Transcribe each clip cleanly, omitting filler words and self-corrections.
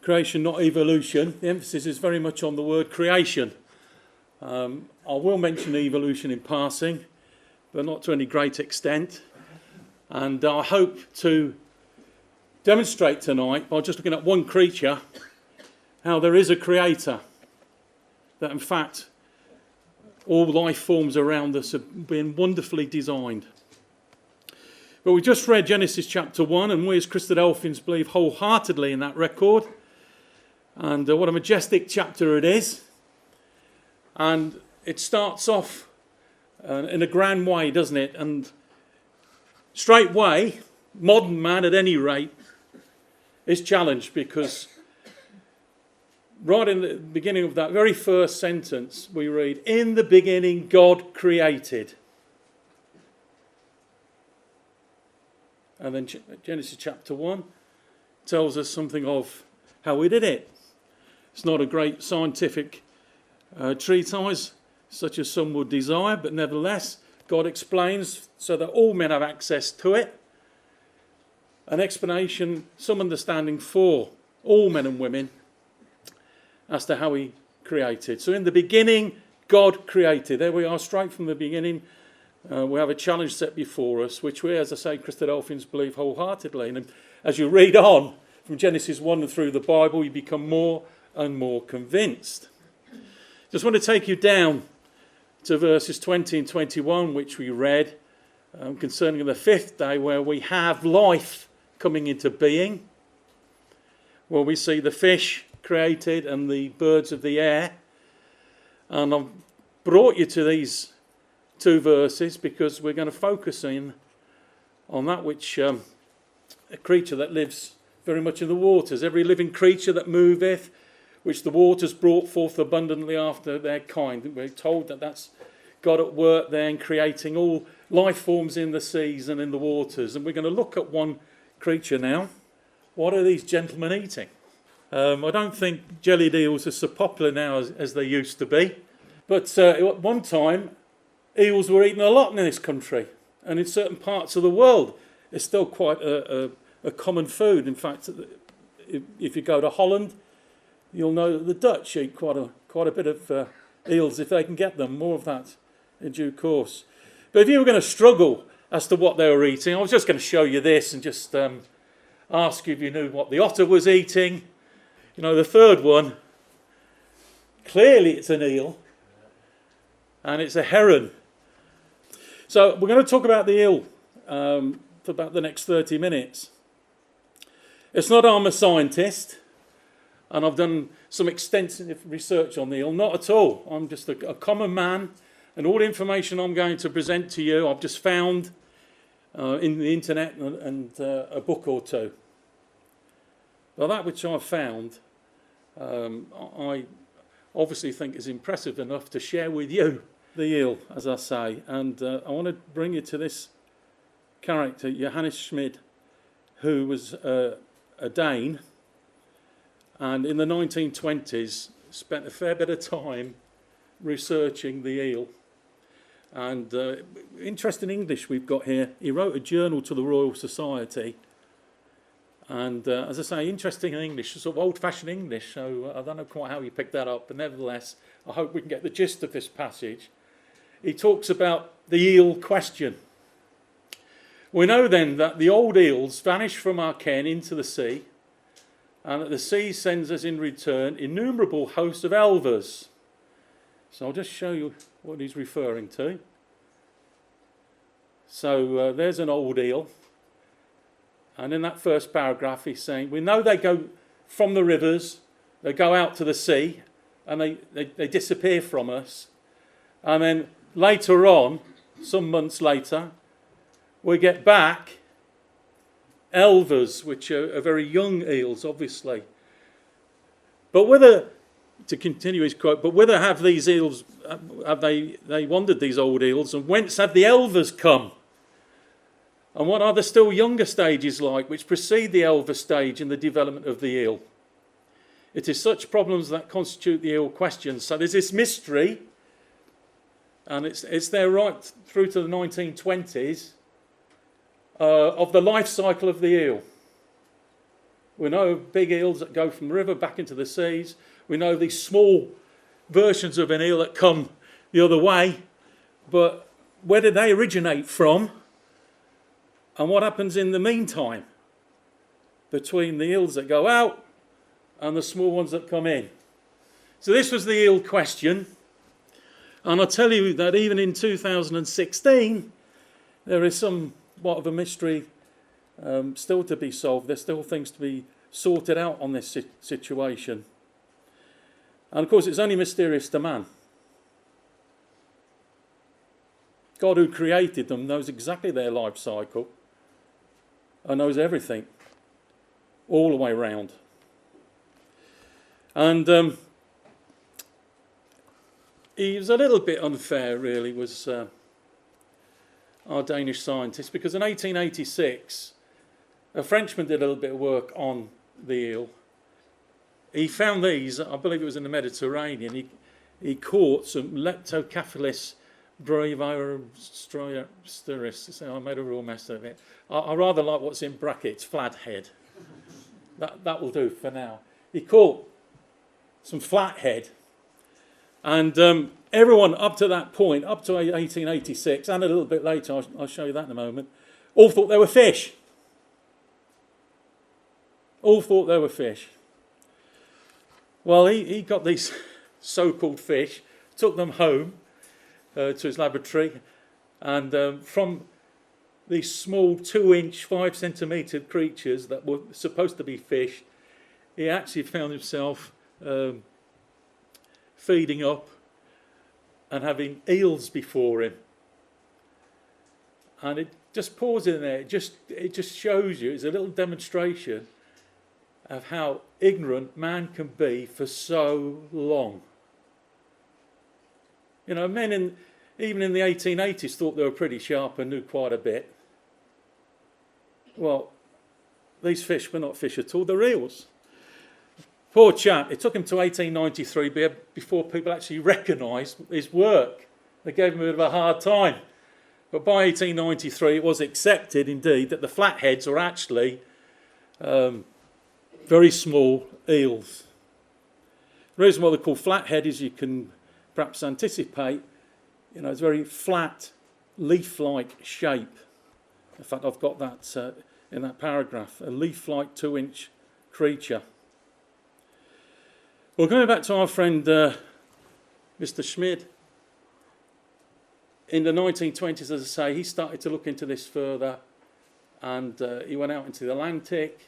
Creation, not evolution. The emphasis is very much on the word creation. I will mention evolution in passing, but not to any great extent. And I hope to demonstrate tonight, by just looking at one creature, how there is a creator. That in fact, all life forms around us have been wonderfully designed. But we just read Genesis chapter 1, and we as Christadelphians believe wholeheartedly in that record. And what a majestic chapter it is. And it starts off in a grand way, doesn't it? And straightway, modern man at any rate, is challenged, because right in the beginning of that very first sentence we read, "In the beginning God created." And then Genesis chapter 1 tells us something of how he did it. It's not a great scientific treatise, such as some would desire, but nevertheless, God explains so that all men have access to it. An explanation, some understanding for all men and women as to how he created. So in the beginning, God created. There we are, straight from the beginning. We have a challenge set before us, which we, as I say, Christadelphians believe wholeheartedly. And as you read on from Genesis 1 and through the Bible, you become more and more convinced. Just want to take you down to verses 20 and 21, which we read, concerning the fifth day, where we have life coming into being, where we see the fish created and the birds of the air. And I've brought you to these two verses because we're going to focus in on that which a creature that lives very much in the waters. Every living creature that moveth, which the waters brought forth abundantly after their kind. We're told that that's God at work there in creating all life forms in the seas and in the waters. And we're going to look at one creature now. What are these gentlemen eating? I don't think jellied eels are so popular now as they used to be. But at one time, eels were eaten a lot in this country. And in certain parts of the world, it's still quite a common food. In fact, if you go to Holland, you'll know that the Dutch eat quite a bit of eels if they can get them. More of that in due course. But if you were going to struggle as to what they were eating, I was just going to show you this and just ask you if you knew what the otter was eating. You know, the third one, clearly it's an eel, and it's a heron. So we're going to talk about the eel for about the next 30 minutes. It's not I'm a scientist, and I've done some extensive research on the eel. Not at all. I'm just a common man, and all the information I'm going to present to you I've just found in the internet and a book or two. Well, that which I've found, I obviously think is impressive enough to share with you. The eel, as I say, and I want to bring you to this character, Johannes Schmid, who was a Dane, and in the 1920s spent a fair bit of time researching the eel. And interesting English we've got here. He wrote a journal to the Royal Society, and as I say, interesting English, sort of old-fashioned English, so I don't know quite how he picked that up, but nevertheless, I hope we can get the gist of this passage. He talks about the eel question. We know then that the old eels vanish from our ken into the sea, and that the sea sends us in return innumerable hosts of elvers. So I'll just show you what he's referring to. So there's an old eel, and in that first paragraph he's saying, we know they go from the rivers, they go out to the sea, and they disappear from us, and then later on, some months later, we get back elvers, which are very young eels, obviously. But whether, to continue his quote, but whether have these eels, have they wandered, these old eels, and whence have the elvers come? And what are the still younger stages like, which precede the elver stage in the development of the eel? It is such problems that constitute the eel question. So there's this mystery, and it's there right through to the 1920s, of the life cycle of the eel. We know big eels that go from the river back into the seas. We know these small versions of an eel that come the other way. But where did they originate from? And what happens in the meantime between the eels that go out and the small ones that come in? So this was the eel question. And I'll tell you that even in 2016, there is somewhat of a mystery still to be solved. There's still things to be sorted out on this situation. And of course, it's only mysterious to man. God, who created them, knows exactly their life cycle and knows everything all the way round. And he was a little bit unfair, really, was our Danish scientist, because in 1886, a Frenchman did a little bit of work on the eel. He found these, I believe it was in the Mediterranean. He caught some Leptocephalus breviarius. So I made a real mess of it. I rather like what's in brackets, flathead. That will do for now. He caught some flathead. And everyone up to that point, up to 1886, and a little bit later, I'll show you that in a moment, all thought they were fish. All thought they were fish. Well, he got these so-called fish, took them home to his laboratory, and from these small 2-inch, 5-centimetre creatures that were supposed to be fish, he actually found himself feeding up and having eels before him. And it just pauses in there. It just shows you, it's a little demonstration of how ignorant man can be for so long. You know, men even in the 1880s thought they were pretty sharp and knew quite a bit. Well, these fish were not fish at all, they're eels. Poor chap, it took him to 1893 before people actually recognised his work. They gave him a bit of a hard time. But by 1893 it was accepted indeed that the flatheads are actually very small eels. The reason why they're called flathead is you can perhaps anticipate, you know, it's a very flat, leaf-like shape. In fact, I've got that in that paragraph, a leaf-like 2-inch creature. Well, going back to our friend Mr. Schmid, in the 1920s, as I say, he started to look into this further, and he went out into the Atlantic.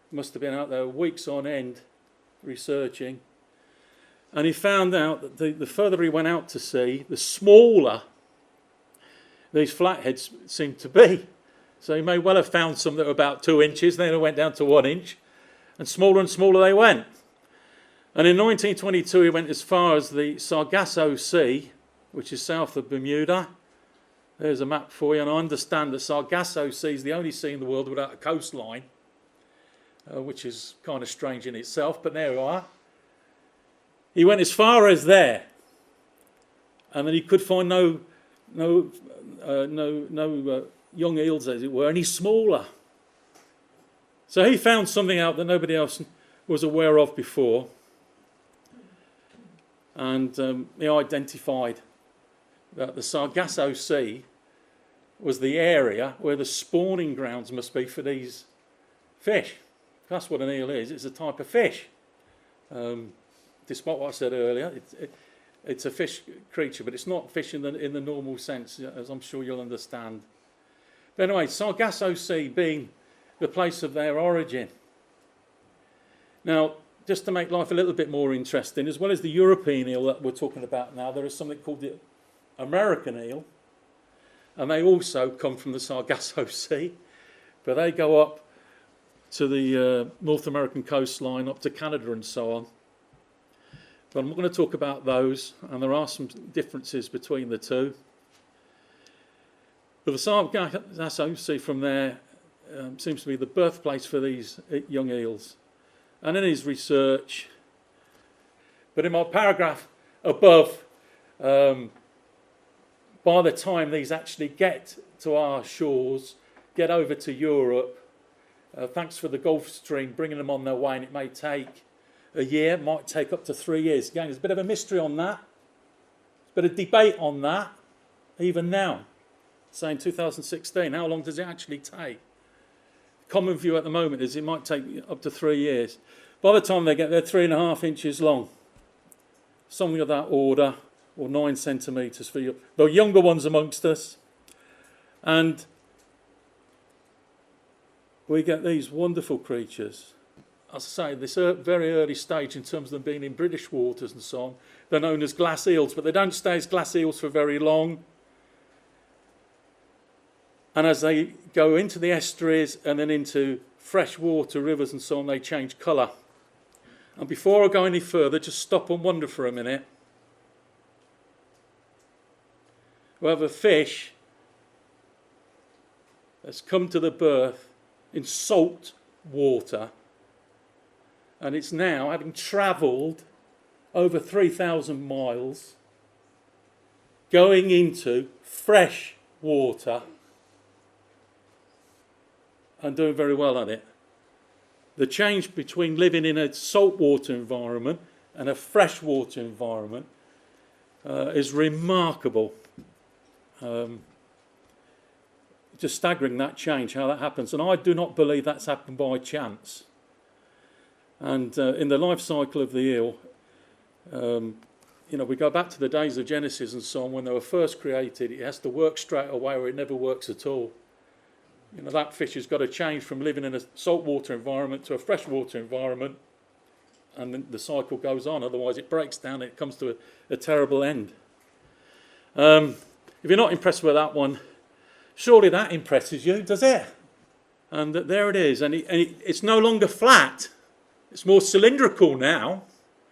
Must have been out there weeks on end researching, and he found out that the further he went out to sea, the smaller these flatheads seemed to be. So he may well have found some that were about 2 inches, then it went down to 1 inch, and smaller they went. And in 1922 he went as far as the Sargasso Sea, which is south of Bermuda. There's a map for you, and I understand the Sargasso Sea is the only sea in the world without a coastline, which is kind of strange in itself, but there you are. He went as far as there, and then he could find no young eels, as it were, any smaller. So he found something out that nobody else was aware of before, and he identified that the Sargasso Sea was the area where the spawning grounds must be for these fish. That's what an eel is. It's a type of fish. Despite what I said earlier, it's a fish creature, but it's not fish in the normal sense, as I'm sure you'll understand. But anyway, Sargasso Sea being the place of their origin. Now, just to make life a little bit more interesting, as well as the European eel that we're talking about now, there is something called the American eel, and they also come from the Sargasso Sea, but they go up to the North American coastline, up to Canada and so on. But I'm not going to talk about those, and there are some differences between the two. But the Sargasso Sea from there seems to be the birthplace for these young eels. And in his research, but in my paragraph above, by the time these actually get to our shores, get over to Europe, Thanks for the Gulf Stream bringing them on their way, and it may take a year, might take up to 3 years. Again, there's a bit of a mystery on that. There's a bit of debate on that, even now. Saying 2016, how long does it actually take? Common view at the moment is it might take up to 3 years. By the time they get there, 3.5 inches long, something of that order, or 9 centimetres for the younger ones amongst us. And we get these wonderful creatures. As I say, this very early stage in terms of them being in British waters and so on, they're known as glass eels, but they don't stay as glass eels for very long. And as they go into the estuaries and then into freshwater rivers and so on, they change colour. And before I go any further, just stop and wonder for a minute. We have a fish that's come to the birth in salt water, and it's now, having travelled over 3,000 miles, going into fresh water and doing very well at it. The change between living in a saltwater environment and a freshwater environment is remarkable. Just staggering, that change, how that happens. And I do not believe that's happened by chance. And in the life cycle of the eel, we go back to the days of Genesis and so on, when they were first created. It has to work straight away or it never works at all. That fish has got to change from living in a saltwater environment to a freshwater environment, and then the cycle goes on. Otherwise it breaks down and it comes to a terrible end. If you're not impressed with that one, surely that impresses you, does it? And there it is. And it's no longer flat. It's more cylindrical now.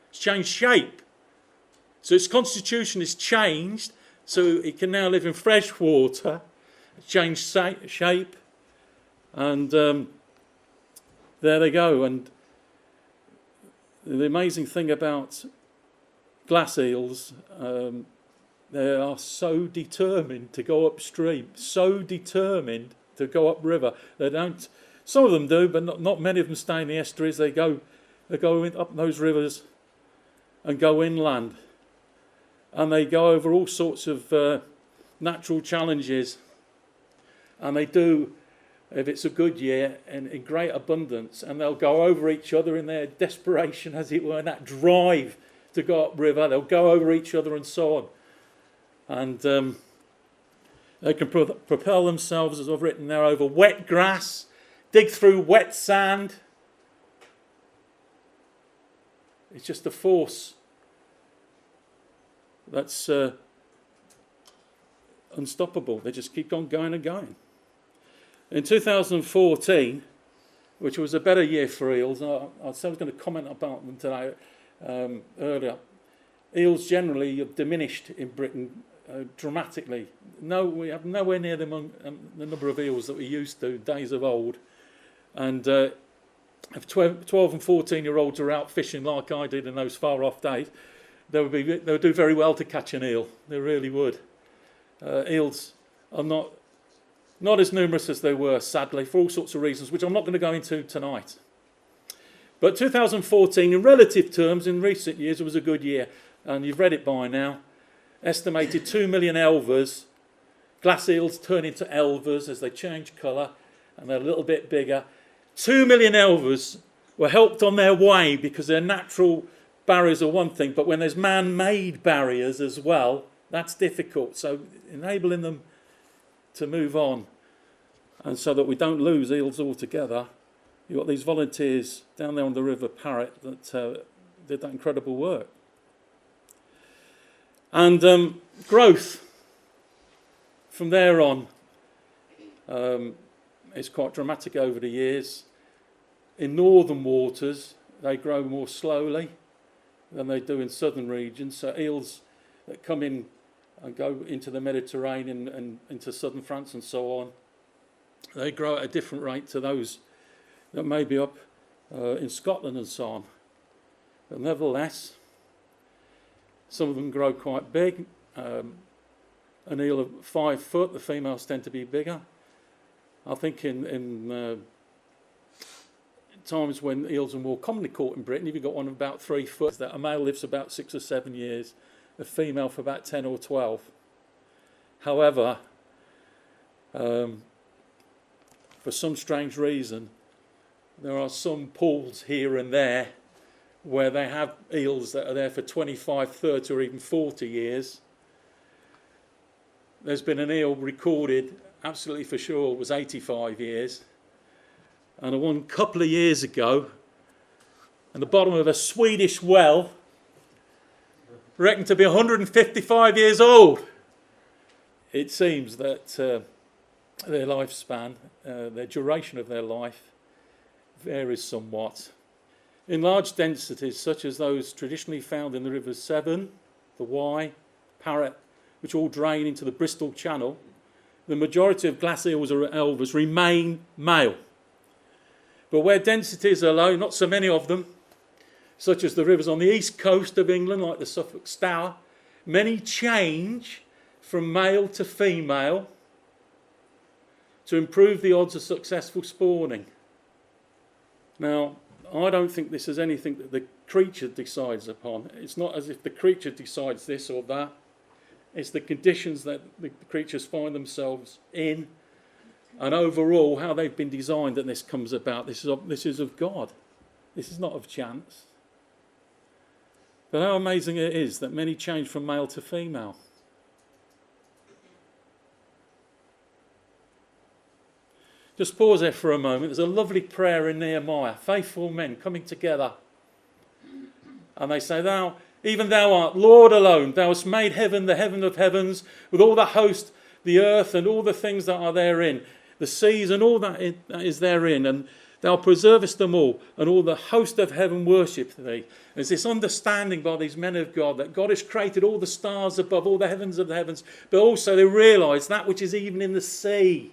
It's changed shape. So its constitution is changed, so it can now live in fresh water. It's changed shape. And there they go. And the amazing thing about glass eels, they are so determined to go upstream, so determined to go upriver. They don't. Some of them do, but not many of them stay in the estuaries. They go up those rivers and go inland, and they go over all sorts of natural challenges. And they do, if it's a good year, in great abundance. And they'll go over each other in their desperation, as it were, in that drive to go upriver. They'll go over each other and so on. And they can propel themselves, as I've written there, over wet grass, dig through wet sand. It's just a force that's unstoppable. They just keep on going and going. In 2014, which was a better year for eels, I said I was going to comment about them today earlier. Eels generally have diminished in Britain dramatically. No, we have nowhere near the number of eels that we used to days of old. And if 12 and 14-year-olds are out fishing like I did in those far-off days, they would do very well to catch an eel. They really would. Eels are not as numerous as they were, sadly, for all sorts of reasons, which I'm not going to go into tonight. But 2014, in relative terms, in recent years, it was a good year. And you've read it by now. Estimated 2 million elvers. Glass eels turn into elvers as they change colour, and they're a little bit bigger. 2 million elvers were helped on their way because their natural barriers are one thing, but when there's man-made barriers as well, that's difficult. So enabling them to move on, and so that we don't lose eels altogether, you've got these volunteers down there on the River Parrett that did that incredible work. And growth from there on is quite dramatic over the years. In northern waters, they grow more slowly than they do in southern regions. So eels that come in and go into the Mediterranean and into southern France and so on, they grow at a different rate to those that may be up in Scotland and so on. But nevertheless, some of them grow quite big. An eel of 5 foot, the females tend to be bigger. I think in times when eels are more commonly caught in Britain, you've got one of about 3 foot. That a male lives about 6 or 7 years, a female for about 10 or 12. However, for some strange reason, there are some pools here and there where they have eels that are there for 25, 30 or even 40 years. There's been an eel recorded, absolutely for sure, it was 85 years. And one couple of years ago, at the bottom of a Swedish well, reckoned to be 155 years old. It seems that their lifespan, their duration of their life, varies somewhat. In large densities, such as those traditionally found in the rivers Severn, the Wye, Parrett, which all drain into the Bristol Channel, the majority of glass eels or elvers remain male. But where densities are low, not so many of them, such as the rivers on the east coast of England, like the Suffolk Stour, many change from male to female to improve the odds of successful spawning. Now, I don't think this is anything that the creature decides upon. It's not as if the creature decides this or that. It's the conditions that the creatures find themselves in, and overall how they've been designed that this comes about. This is of God. This is not of chance. But how amazing it is that many change from male to female. Just pause there for a moment. There's a lovely prayer in Nehemiah. Faithful men coming together. And they say, "Thou, even thou art Lord alone. Thou hast made heaven, the heaven of heavens, with all the host, the earth, and all the things that are therein, the seas, and all that is therein. And thou preservest them all, and all the host of heaven worship thee." There's this understanding by these men of God that God has created all the stars above, all the heavens of the heavens, but also they realise that which is even in the sea.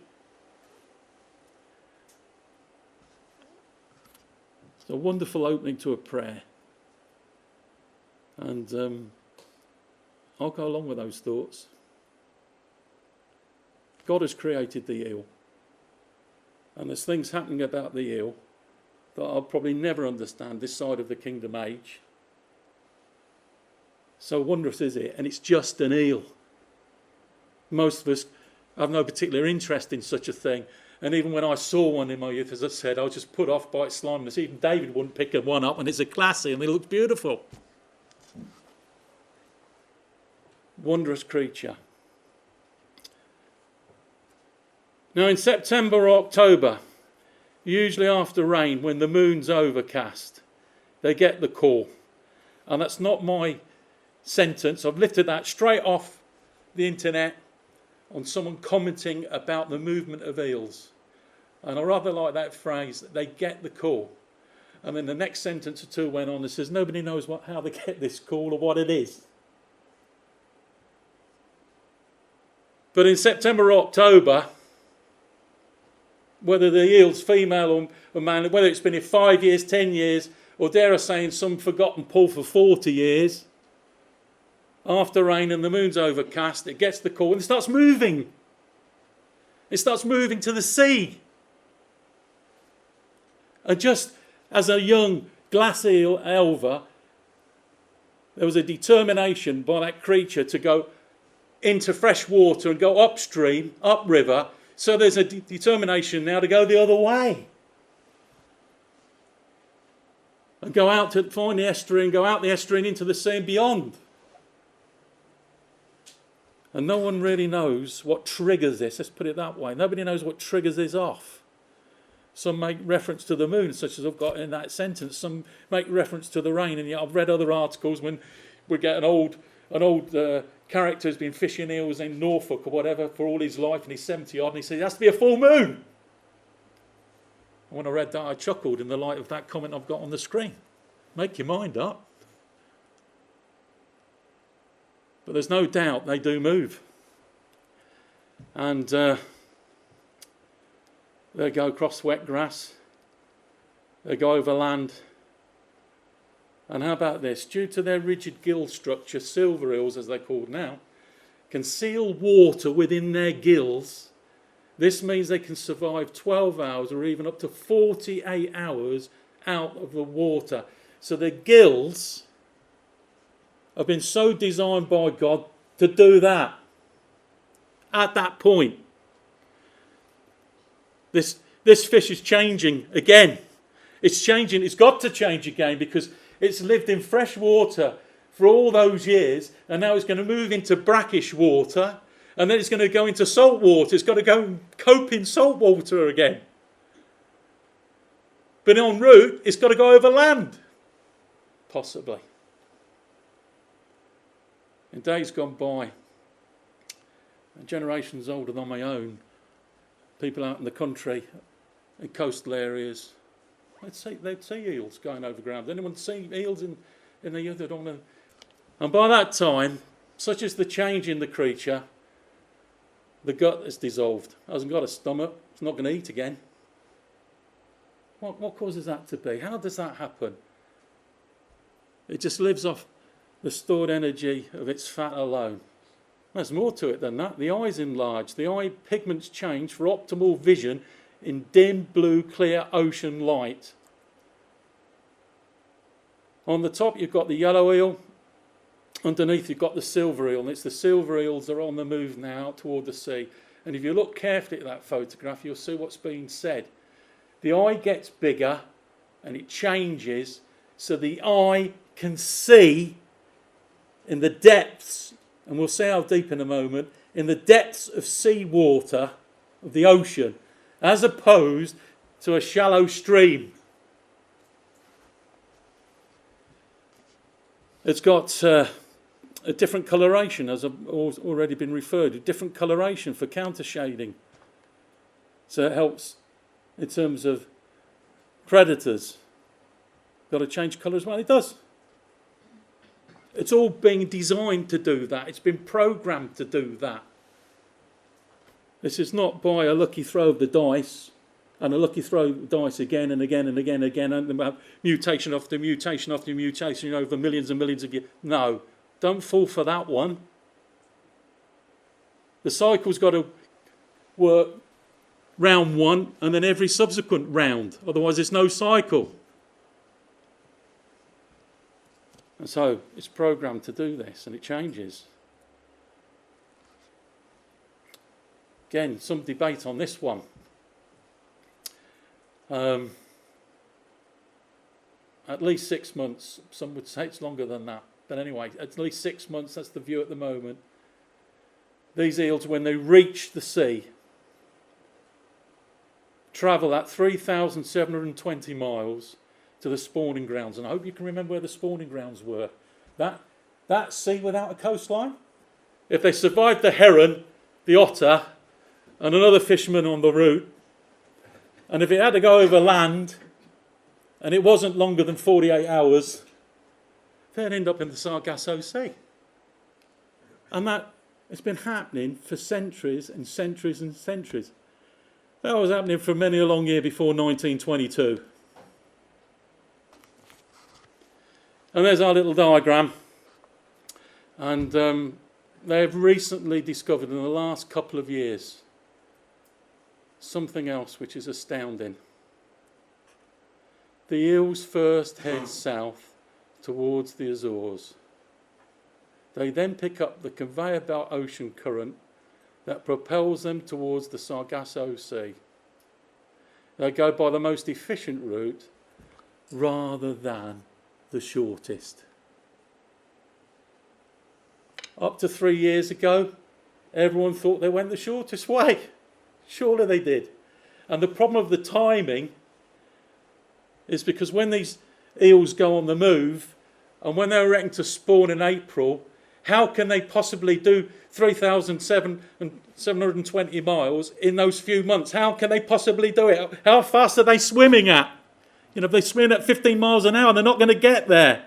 It's a wonderful opening to a prayer. And I'll go along with those thoughts. God has created the eel. And there's things happening about the eel that I'll probably never understand this side of the kingdom age. So wondrous is it, and it's just an eel. Most of us have no particular interest in such a thing. And even when I saw one in my youth, as I said, I was just put off by its sliminess. Even David wouldn't pick one up, and it's a classy and it looks beautiful. Wondrous creature. Now in September or October, usually after rain, when the moon's overcast, they get the call. And that's not my sentence. I've lifted that straight off the internet on someone commenting about the movement of eels. And I rather like that phrase, they get the call. And then the next sentence or two went on and says, nobody knows how they get this call or what it is. But in September or October, whether the eel's female or male, whether it's been in 5 years, 10 years, or dare I say in some forgotten pool for 40 years, after rain and the moon's overcast, it gets the call and it starts moving. It starts moving to the sea. And just as a young glass eel elver, there was a determination by that creature to go into fresh water and go upstream, upriver. So there's a determination now to go the other way. And go out to find the estuary and go out the estuary and into the sea and beyond. And no one really knows what triggers this. Let's put it that way. Nobody knows what triggers this off. Some make reference to the moon, such as I've got in that sentence. Some make reference to the rain. And yet I've read other articles when we get an old character who's been fishing eels in Norfolk or whatever for all his life, and he's 70 odd, and he says it has to be a full moon. And when I read that, I chuckled in the light of that comment I've got on the screen. Make your mind up. But there's no doubt they do move. And they go across wet grass. They go over land. And how about this? Due to their rigid gill structure, silver eels, as they're called now, can seal water within their gills. This means they can survive 12 hours or even up to 48 hours out of the water. So the gills have been so designed by God to do that at that point. This fish is changing again. It's changing. It's got to change again because it's lived in fresh water for all those years, and now it's going to move into brackish water, and then it's going to go into salt water. It's got to go and cope in salt water again. But en route, it's got to go over land, possibly. In days gone by, and generations older than my own, people out in the country, in coastal areas, they'd see eels going over ground. Anyone see eels in the other? And by that time, such is the change in the creature, the gut is dissolved. It hasn't got a stomach. It's not going to eat again. What causes that to be? How does that happen? It just lives off the stored energy of its fat alone. There's more to it than that. The eye's enlarged. The eye pigments change for optimal vision in dim blue clear ocean light. On the top you've got the yellow eel. Underneath you've got the silver eel, and it's the silver eels that are on the move now toward the sea. And if you look carefully at that photograph, you'll see what's being said. The eye gets bigger and it changes so the eye can see in the depths, and we'll see how deep in a moment, in the depths of sea water, of the ocean, as opposed to a shallow stream. It's got a different coloration, as I've already been referred to, different coloration for counter shading. So it helps in terms of predators. Got to change colour as well. It does. It's all being designed to do that. It's been programmed to do that. This is not by a lucky throw of the dice and a lucky throw of the dice again and again and again and again, and have mutation after mutation after mutation over millions and millions of years. No, don't fall for that one. The cycle's got to work round one and then every subsequent round. Otherwise, there's no cycle. And so it's programmed to do this, and it changes. Again, some debate on this one. At least 6 months. Some would say it's longer than that. But anyway, at least 6 months, that's the view at the moment. These eels, when they reach the sea, travel at 3,720 miles to the spawning grounds. And I hope you can remember where the spawning grounds were. That sea without a coastline. If they survived the heron, the otter, and another fisherman on the route, and if it had to go over land, and it wasn't longer than 48 hours, they'd end up in the Sargasso Sea. And that has been happening for centuries and centuries and centuries. That was happening for many a long year before 1922. And there's our little diagram. And they've recently discovered in the last couple of years something else which is astounding. The eels first head south towards the Azores. They then pick up the conveyor belt ocean current that propels them towards the Sargasso Sea. They go by the most efficient route rather than the shortest. Up to 3 years ago, everyone thought they went the shortest way. Surely they did. And the problem of the timing is because when these eels go on the move, and when they're reckoned to spawn in April, how can they possibly do 3,720 miles in those few months? How can they possibly do it? How fast are they swimming at? You know, if they swim at 15 miles an hour, they're not going to get there.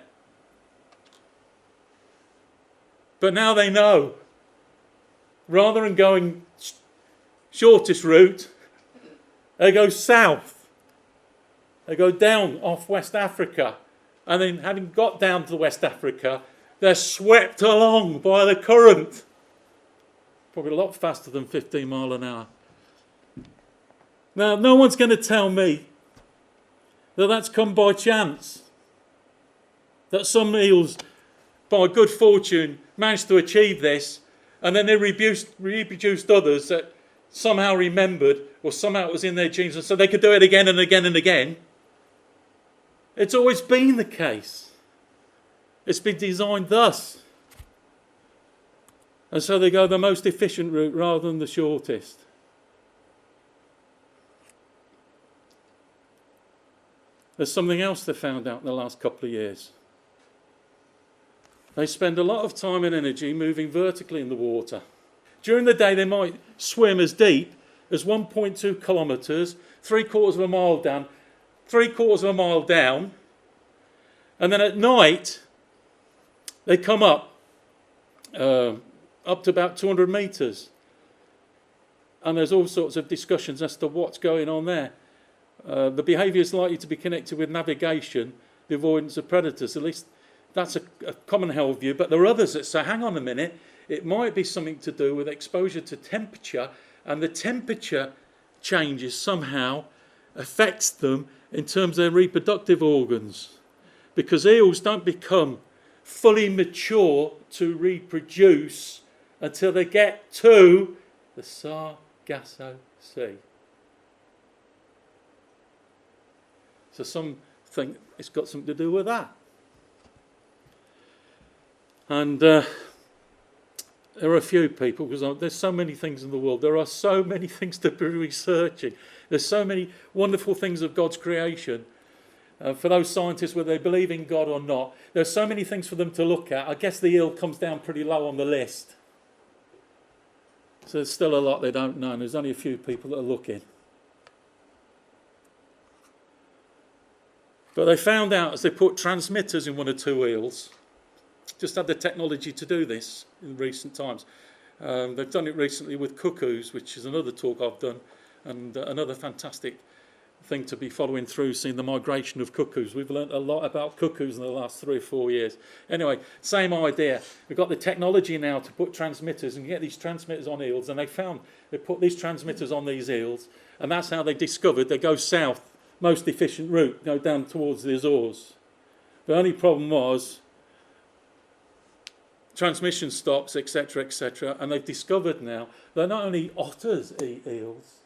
But now they know. Rather than going shortest route, they go south. They go down off West Africa. And then having got down to West Africa, they're swept along by the current. Probably a lot faster than 15 miles an hour. Now, no one's going to tell me that's come by chance. That some eels, by good fortune, managed to achieve this, and then they reproduced others that somehow remembered, or somehow it was in their genes, and so they could do it again and again and again. It's always been the case. It's been designed thus. And so they go the most efficient route rather than the shortest. There's something else they found out in the last couple of years. They spend a lot of time and energy moving vertically in the water. During the day, they might swim as deep as 1.2 kilometres, 3/4 of a mile down, 3/4 of a mile down, and then at night, they come up to about 200 metres. And there's all sorts of discussions as to what's going on there. The behaviour is likely to be connected with navigation, the avoidance of predators. At least that's a common held view. But there are others that say, hang on a minute, it might be something to do with exposure to temperature, and the temperature changes somehow affects them in terms of their reproductive organs. Because eels don't become fully mature to reproduce until they get to the Sargasso Sea. So some think it's got something to do with that. And there are a few people, because there's so many things in the world. There are so many things to be researching. There's so many wonderful things of God's creation. For those scientists, whether they believe in God or not, there's so many things for them to look at. I guess the eel comes down pretty low on the list. So there's still a lot they don't know, and there's only a few people that are looking. But they found out as they put transmitters in one or two eels, just had the technology to do this in recent times. They've done it recently with cuckoos, which is another talk I've done, and another fantastic thing to be following through, seeing the migration of cuckoos. We've learnt a lot about cuckoos in the last 3 or 4 years. Anyway, same idea. We've got the technology now to put transmitters and get these transmitters on eels, and they put these transmitters on these eels, and that's how they discovered they go south, most efficient route, go down towards the Azores. The only problem was transmission stops, etc., and they've discovered now that not only otters eat eels,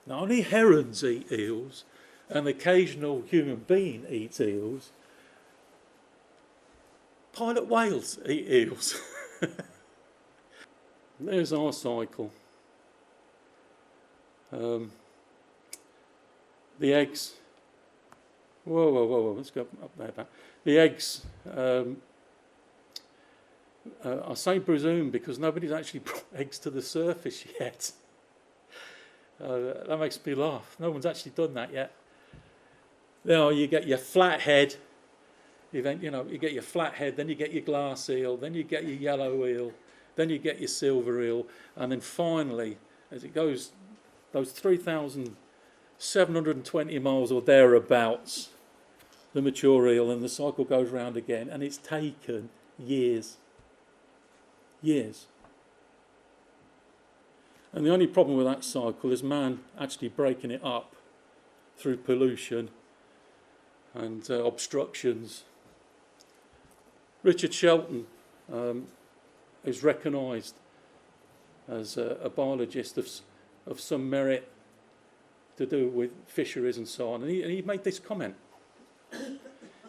not only herons eat eels, and the occasional human being eats eels, pilot whales eat eels. There's our cycle. The eggs. Whoa, let's go up there. Back. The eggs, I say presume because nobody's actually brought eggs to the surface yet. That makes me laugh. No one's actually done that yet. You get your flathead. You get your flathead, then you get your glass eel, then you get your yellow eel, then you get your silver eel, and then finally, as it goes, those 3,720 miles or thereabouts, the mature eel, and the cycle goes round again, and it's taken years. And the only problem with that cycle is man actually breaking it up through pollution and obstructions. Richard Shelton is recognised as a biologist of some merit to do with fisheries and so on, and he made this comment: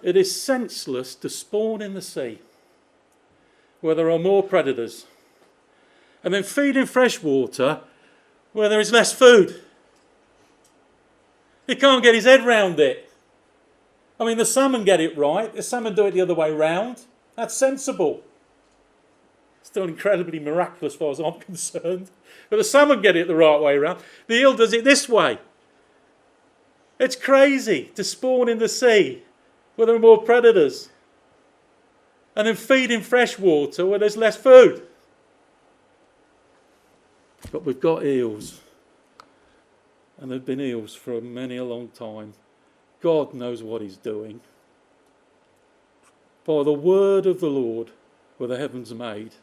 "It is senseless to spawn in the sea where there are more predators, and then feed in fresh water where there is less food." He can't get his head round it. I mean, the salmon get it right. The salmon do it the other way round. That's sensible. Still incredibly miraculous as far as I'm concerned. But the salmon get it the right way round. The eel does it this way. It's crazy to spawn in the sea where there are more predators and then feed in fresh water where there's less food. But we've got eels, and there have been eels for many a long time. God knows what he's doing. By the word of the Lord were the heavens made,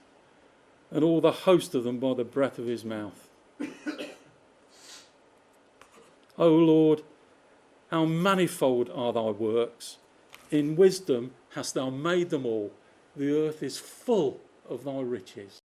and all the host of them by the breath of his mouth. O Lord, How manifold are thy works. In wisdom hast thou made them all. The earth is full of thy riches.